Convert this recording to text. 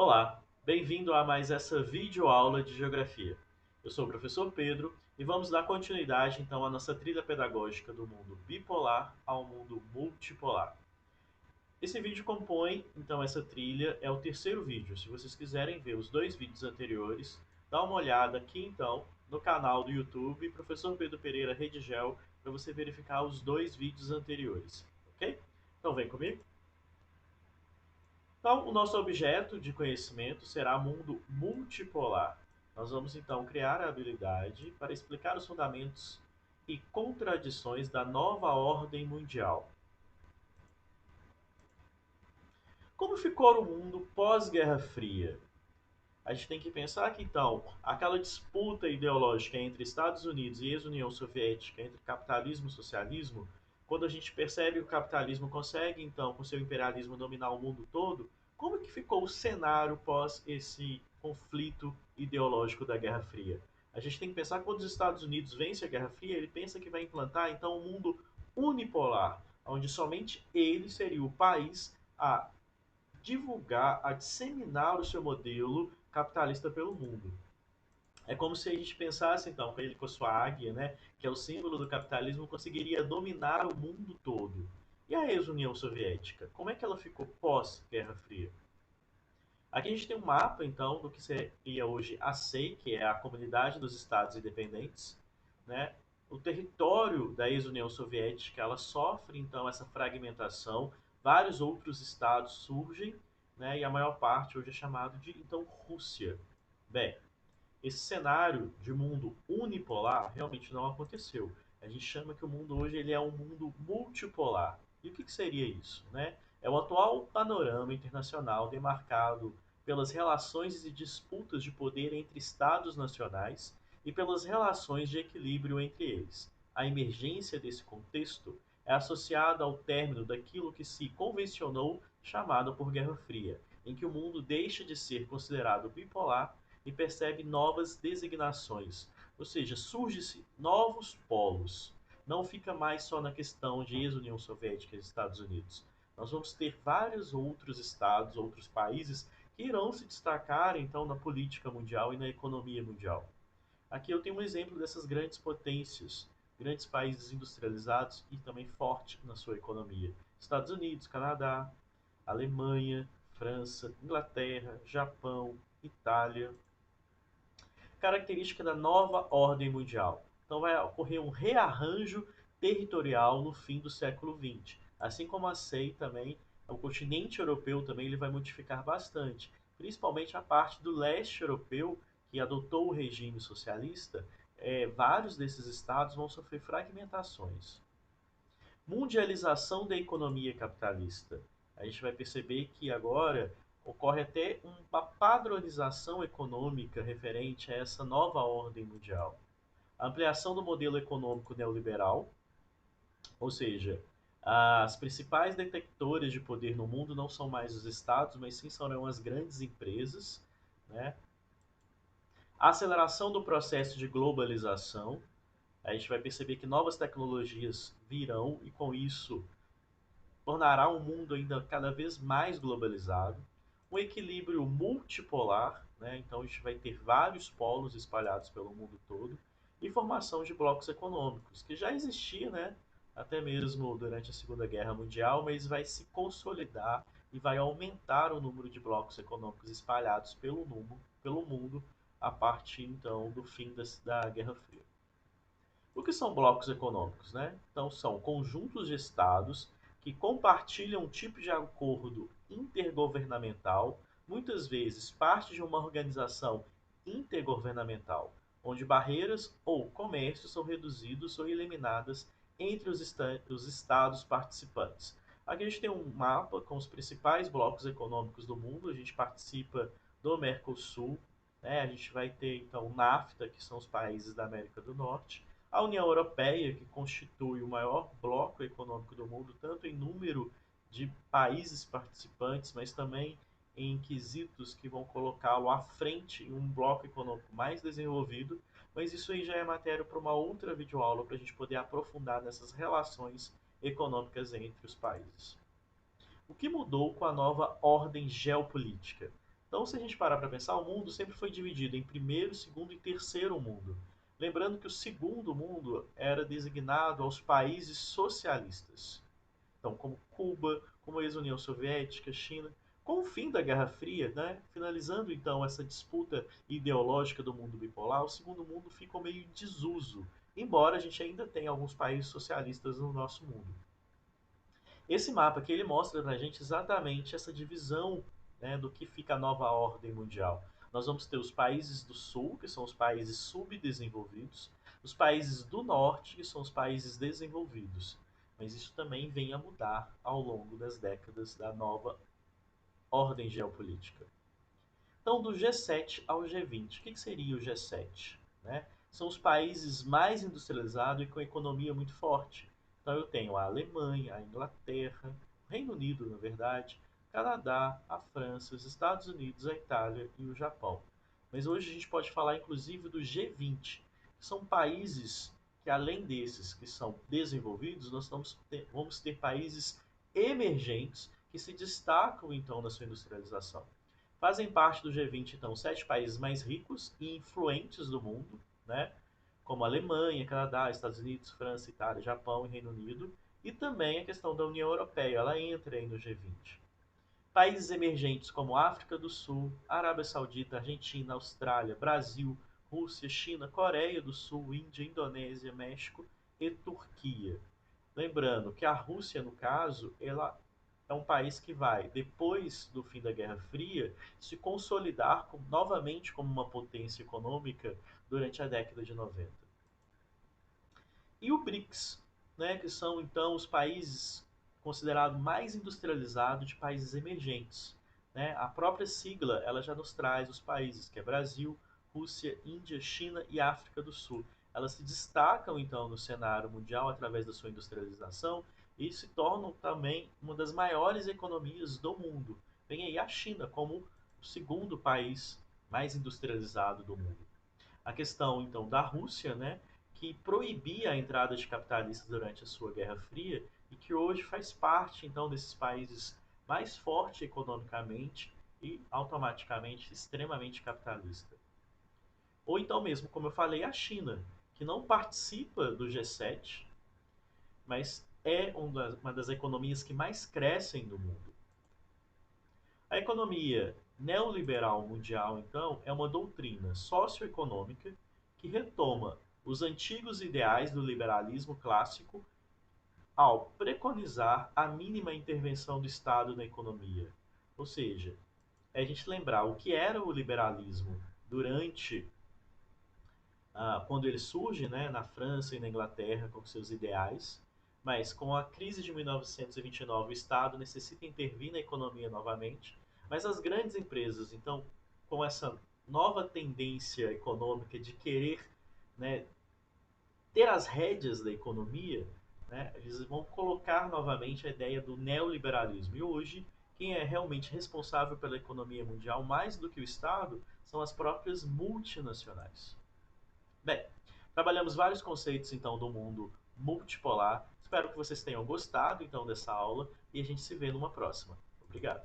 Olá, bem-vindo a mais essa videoaula de Geografia. Eu sou o professor Pedro e vamos dar continuidade então à nossa trilha pedagógica do mundo bipolar ao mundo multipolar. Esse vídeo compõe então essa trilha, é o terceiro vídeo. Se vocês quiserem ver os dois vídeos anteriores, dá uma olhada aqui então no canal do YouTube Professor Pedro Pereira Redigel para você verificar os dois vídeos anteriores, ok? Então vem comigo. Então, o nosso objeto de conhecimento será mundo multipolar. Nós vamos então criar a habilidade para explicar os fundamentos e contradições da nova ordem mundial. Como ficou o mundo pós-Guerra Fria? A gente tem que pensar que então aquela disputa ideológica entre Estados Unidos e ex-União Soviética, entre capitalismo e socialismo, quando a gente percebe que o capitalismo consegue então com seu imperialismo dominar o mundo todo, como que ficou o cenário pós esse conflito ideológico da Guerra Fria? A gente tem que pensar que quando os Estados Unidos vencem a Guerra Fria, ele pensa que vai implantar então um mundo unipolar, onde somente ele seria o país a divulgar, a disseminar o seu modelo capitalista pelo mundo. É como se a gente pensasse, então, que ele com a sua águia, né, que é o símbolo do capitalismo, conseguiria dominar o mundo todo. E a ex-União Soviética? Como é que ela ficou pós-Guerra Fria? Aqui a gente tem um mapa, então, do que seria hoje a CEI, que é a Comunidade dos Estados Independentes. Né? O território da ex-União Soviética ela sofre, então, essa fragmentação. Vários outros estados surgem, né? E a maior parte hoje é chamado de, então, Rússia. Bem, esse cenário de mundo unipolar realmente não aconteceu. A gente chama que o mundo hoje ele é um mundo multipolar. E o que seria isso? Né? É o atual panorama internacional demarcado pelas relações e disputas de poder entre estados nacionais e pelas relações de equilíbrio entre eles. A emergência desse contexto é associada ao término daquilo que se convencionou chamado por Guerra Fria, em que o mundo deixa de ser considerado bipolar e percebe novas designações, ou seja, surgem-se novos polos. Não fica mais só na questão de ex-União Soviética e Estados Unidos. Nós vamos ter vários outros estados, outros países que irão se destacar então na política mundial e na economia mundial. Aqui eu tenho um exemplo dessas grandes potências, grandes países industrializados e também forte na sua economia. Estados Unidos, Canadá, Alemanha, França, Inglaterra, Japão, Itália, característica da nova ordem mundial. Então vai ocorrer um rearranjo territorial no fim do século XX. Assim como a SEI também, o continente europeu também ele vai modificar bastante, principalmente a parte do leste europeu que adotou o regime socialista. Vários desses estados vão sofrer fragmentações. Mundialização da economia capitalista. A gente vai perceber que agora ocorre até uma padronização econômica referente a essa nova ordem mundial. A ampliação do modelo econômico neoliberal, ou seja, as principais detectores de poder no mundo não são mais os estados, mas sim serão as grandes empresas. Né? A aceleração do processo de globalização. A gente vai perceber que novas tecnologias virão e com isso tornará um mundo ainda cada vez mais globalizado, um equilíbrio multipolar, né? Então a gente vai ter vários polos espalhados pelo mundo todo, e formação de blocos econômicos, que já existia, né? Até mesmo durante a Segunda Guerra Mundial, mas vai se consolidar e vai aumentar o número de blocos econômicos espalhados pelo mundo a partir então do fim da Guerra Fria. O que são blocos econômicos, né? Então, são conjuntos de estados que compartilham um tipo de acordo intergovernamental, muitas vezes parte de uma organização intergovernamental, onde barreiras ou comércios são reduzidos ou eliminadas entre os estados participantes. Aqui a gente tem um mapa com os principais blocos econômicos do mundo, a gente participa do Mercosul, né? A gente vai ter então o NAFTA, que são os países da América do Norte, a União Europeia, que constitui o maior bloco econômico do mundo, tanto em número de países participantes, mas também em quesitos que vão colocá-lo à frente em um bloco econômico mais desenvolvido, mas isso aí já é matéria para uma outra videoaula para a gente poder aprofundar nessas relações econômicas entre os países. O que mudou com a nova ordem geopolítica? Então, se a gente parar para pensar, o mundo sempre foi dividido em primeiro, segundo e terceiro mundo. Lembrando que o segundo mundo era designado aos países socialistas. Então, como Cuba, como a ex-União Soviética, China. Com o fim da Guerra Fria, né, finalizando então essa disputa ideológica do mundo bipolar, o segundo mundo ficou meio em desuso, embora a gente ainda tenha alguns países socialistas no nosso mundo. Esse mapa aqui ele mostra para a gente exatamente essa divisão, né, do que fica a nova ordem mundial. Nós vamos ter os países do sul, que são os países subdesenvolvidos, os países do norte, que são os países desenvolvidos. Mas isso também vem a mudar ao longo das décadas da nova ordem geopolítica. Então, do G7 ao G20, o que seria o G7? Né? São os países mais industrializados e com economia muito forte. Então, eu tenho a Alemanha, a Inglaterra, o Reino Unido, na verdade, Canadá, a França, os Estados Unidos, a Itália e o Japão. Mas hoje a gente pode falar, inclusive, do G20, que são países que, além desses que são desenvolvidos, nós vamos ter países emergentes que se destacam, então, na sua industrialização. Fazem parte do G20, então, 7 países mais ricos e influentes do mundo, né? Como Alemanha, Canadá, Estados Unidos, França, Itália, Japão e Reino Unido. E também a questão da União Europeia, ela entra aí no G20. Países emergentes como África do Sul, Arábia Saudita, Argentina, Austrália, Brasil, Rússia, China, Coreia do Sul, Índia, Indonésia, México e Turquia. Lembrando que a Rússia, no caso, ela é um país que vai, depois do fim da Guerra Fria, se consolidar novamente como uma potência econômica durante a década de 90. E o BRICS, né, que são então os países considerados mais industrializados de países emergentes. Né? A própria sigla ela já nos traz os países, que é Brasil, Rússia, Índia, China e África do Sul. Elas se destacam então no cenário mundial através da sua industrialização e se tornam também uma das maiores economias do mundo. Vem aí a China como o segundo país mais industrializado do mundo. A questão então da Rússia, né, que proibia a entrada de capitalistas durante a sua Guerra Fria e que hoje faz parte então desses países mais forte economicamente e automaticamente extremamente capitalista. Ou então mesmo, como eu falei, a China, que não participa do G7, mas é uma das economias que mais crescem no mundo. A economia neoliberal mundial, então, é uma doutrina socioeconômica que retoma os antigos ideais do liberalismo clássico ao preconizar a mínima intervenção do Estado na economia. Ou seja, é a gente lembrar o que era o liberalismo durante quando ele surge, né, na França e na Inglaterra com seus ideais, mas com a crise de 1929 o Estado necessita intervir na economia novamente, mas as grandes empresas, então, com essa nova tendência econômica de querer, né, ter as rédeas da economia, né, eles vão colocar novamente a ideia do neoliberalismo. E hoje, quem é realmente responsável pela economia mundial, mais do que o Estado, são as próprias multinacionais. Bem, trabalhamos vários conceitos então do mundo multipolar. Espero que vocês tenham gostado então dessa aula e a gente se vê numa próxima. Obrigado.